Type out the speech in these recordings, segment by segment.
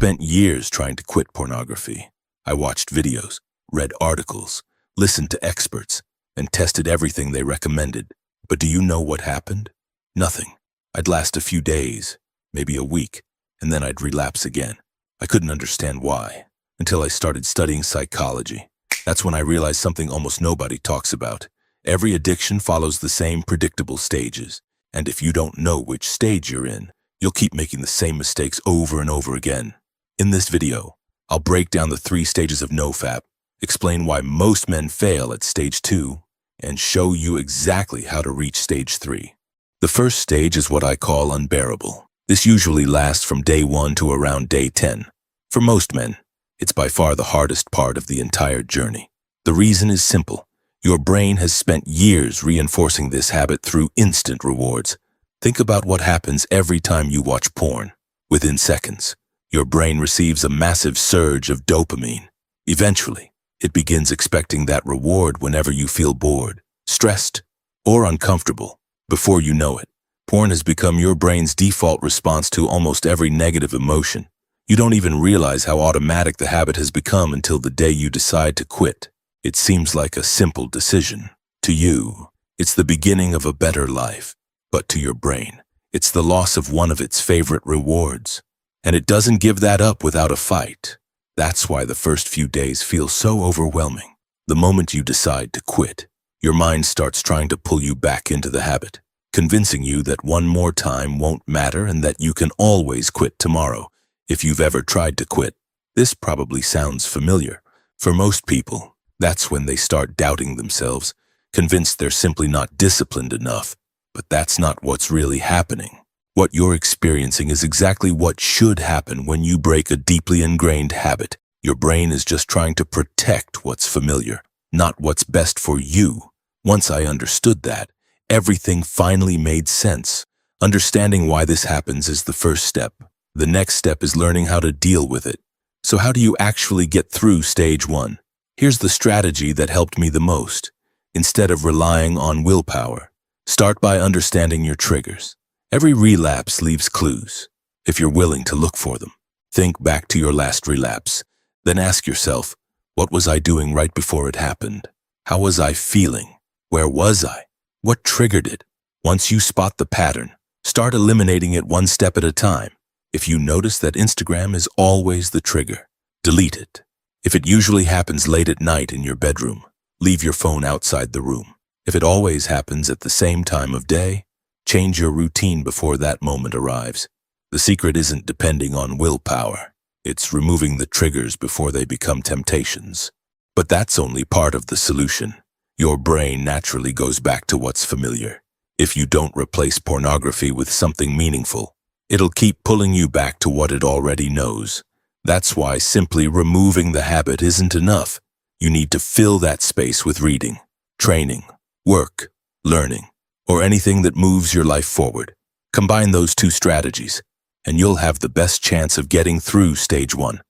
spent years trying to quit pornography. I watched videos, read articles, listened to experts, and tested everything they recommended. But do you know what happened? Nothing. I'd last a few days, maybe a week, and then I'd relapse again. I couldn't understand why, until I started studying psychology. That's when I realized something almost nobody talks about. Every addiction follows the same predictable stages, and if you don't know which stage you're in, you'll keep making the same mistakes over and over again. In this video, I'll break down the 3 stages of NoFap, explain why most men fail at stage 2, and show you exactly how to reach stage 3. The first stage is what I call unbearable. This usually lasts from day 1 to around day 10. For most men, it's by far the hardest part of the entire journey. The reason is simple. Your brain has spent years reinforcing this habit through instant rewards. Think about what happens every time you watch porn. Within seconds, your brain receives a massive surge of dopamine. Eventually, it begins expecting that reward whenever you feel bored, stressed, or uncomfortable. Before you know it, porn has become your brain's default response to almost every negative emotion. You don't even realize how automatic the habit has become until the day you decide to quit. It seems like a simple decision. To you, it's the beginning of a better life. But to your brain, it's the loss of one of its favorite rewards. And it doesn't give that up without a fight. That's why the first few days feel so overwhelming. The moment you decide to quit, your mind starts trying to pull you back into the habit, convincing you that one more time won't matter and that you can always quit tomorrow. If you've ever tried to quit, this probably sounds familiar. For most people, that's when they start doubting themselves, convinced they're simply not disciplined enough. But that's not what's really happening. What you're experiencing is exactly what should happen when you break a deeply ingrained habit. Your brain is just trying to protect what's familiar, not what's best for you. Once I understood that, everything finally made sense. Understanding why this happens is the first step. The next step is learning how to deal with it. So how do you actually get through stage 1? Here's the strategy that helped me the most. Instead of relying on willpower, start by understanding your triggers. Every relapse leaves clues, if you're willing to look for them. Think back to your last relapse. Then ask yourself, what was I doing right before it happened? How was I feeling? Where was I? What triggered it? Once you spot the pattern, start eliminating it one step at a time. If you notice that Instagram is always the trigger, delete it. If it usually happens late at night in your bedroom, leave your phone outside the room. If it always happens at the same time of day, change your routine before that moment arrives. The secret isn't depending on willpower. It's removing the triggers before they become temptations. But that's only part of the solution. Your brain naturally goes back to what's familiar. If you don't replace pornography with something meaningful, it'll keep pulling you back to what it already knows. That's why simply removing the habit isn't enough. You need to fill that space with reading, training, work, learning, or anything that moves your life forward. Combine those 2 strategies, and you'll have the best chance of getting through stage 1.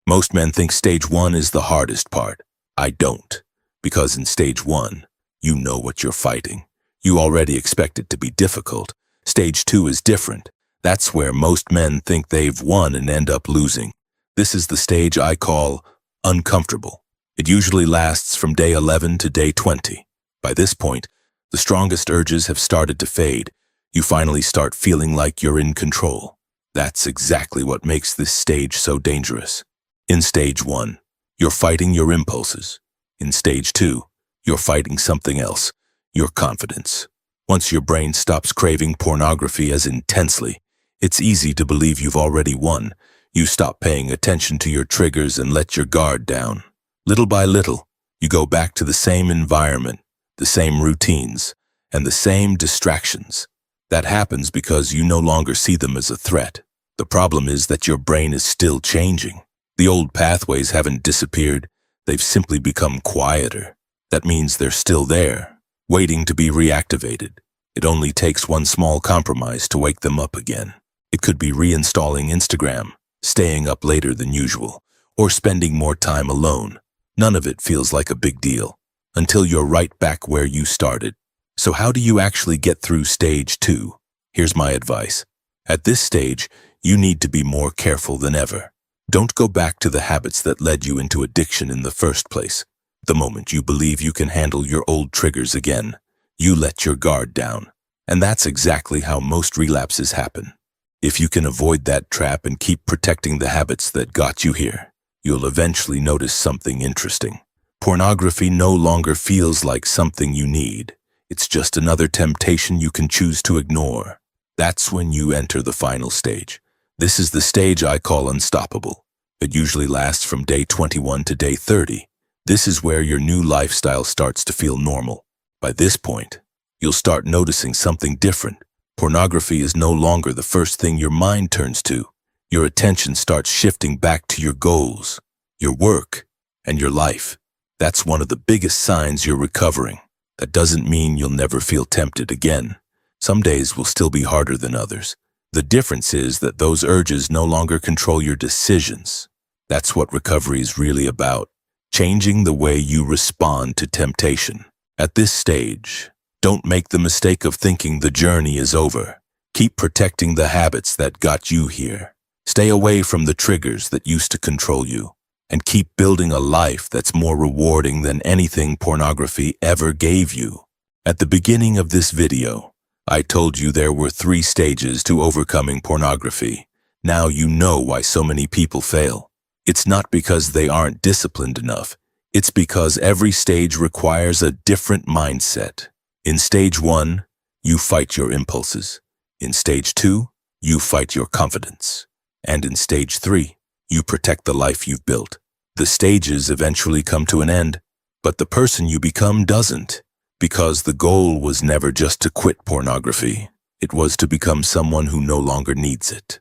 Most men think stage 1 is the hardest part. I don't, because in stage 1, you know what you're fighting. You already expect it to be difficult. Stage 2 is different. That's where most men think they've won and end up losing. This is the stage I call uncomfortable. It usually lasts from day 11 to day 20. By this point, the strongest urges have started to fade. You finally start feeling like you're in control. That's exactly what makes this stage so dangerous. In stage 1, you're fighting your impulses. In stage 2, you're fighting something else, your confidence. Once your brain stops craving pornography as intensely, it's easy to believe you've already won. You stop paying attention to your triggers and let your guard down. Little by little, you go back to the same environment, the same routines, and the same distractions. That happens because you no longer see them as a threat. The problem is that your brain is still changing. The old pathways haven't disappeared. They've simply become quieter. That means they're still there, waiting to be reactivated. It only takes one small compromise to wake them up again. It could be reinstalling Instagram, staying up later than usual, or spending more time alone. None of it feels like a big deal, until you're right back where you started. So how do you actually get through stage 2? Here's my advice. At this stage, you need to be more careful than ever. Don't go back to the habits that led you into addiction in the first place. The moment you believe you can handle your old triggers again, you let your guard down. And that's exactly how most relapses happen. If you can avoid that trap and keep protecting the habits that got you here, you'll eventually notice something interesting. Pornography no longer feels like something you need. It's just another temptation you can choose to ignore. That's when you enter the final stage. This is the stage I call unstoppable. It usually lasts from day 21 to day 30. This is where your new lifestyle starts to feel normal. By this point, you'll start noticing something different. Pornography is no longer the first thing your mind turns to. Your attention starts shifting back to your goals, your work, and your life. That's one of the biggest signs you're recovering. That doesn't mean you'll never feel tempted again. Some days will still be harder than others. The difference is that those urges no longer control your decisions. That's what recovery is really about. Changing the way you respond to temptation. At this stage, don't make the mistake of thinking the journey is over. Keep protecting the habits that got you here. Stay away from the triggers that used to control you. And keep building a life that's more rewarding than anything pornography ever gave you. At the beginning of this video, I told you there were 3 stages to overcoming pornography. Now you know why so many people fail. It's not because they aren't disciplined enough. It's because every stage requires a different mindset. In stage 1, you fight your impulses. In stage 2, you fight your confidence. And in stage 3, you protect the life you've built. The stages eventually come to an end, but the person you become doesn't. Because the goal was never just to quit pornography. It was to become someone who no longer needs it.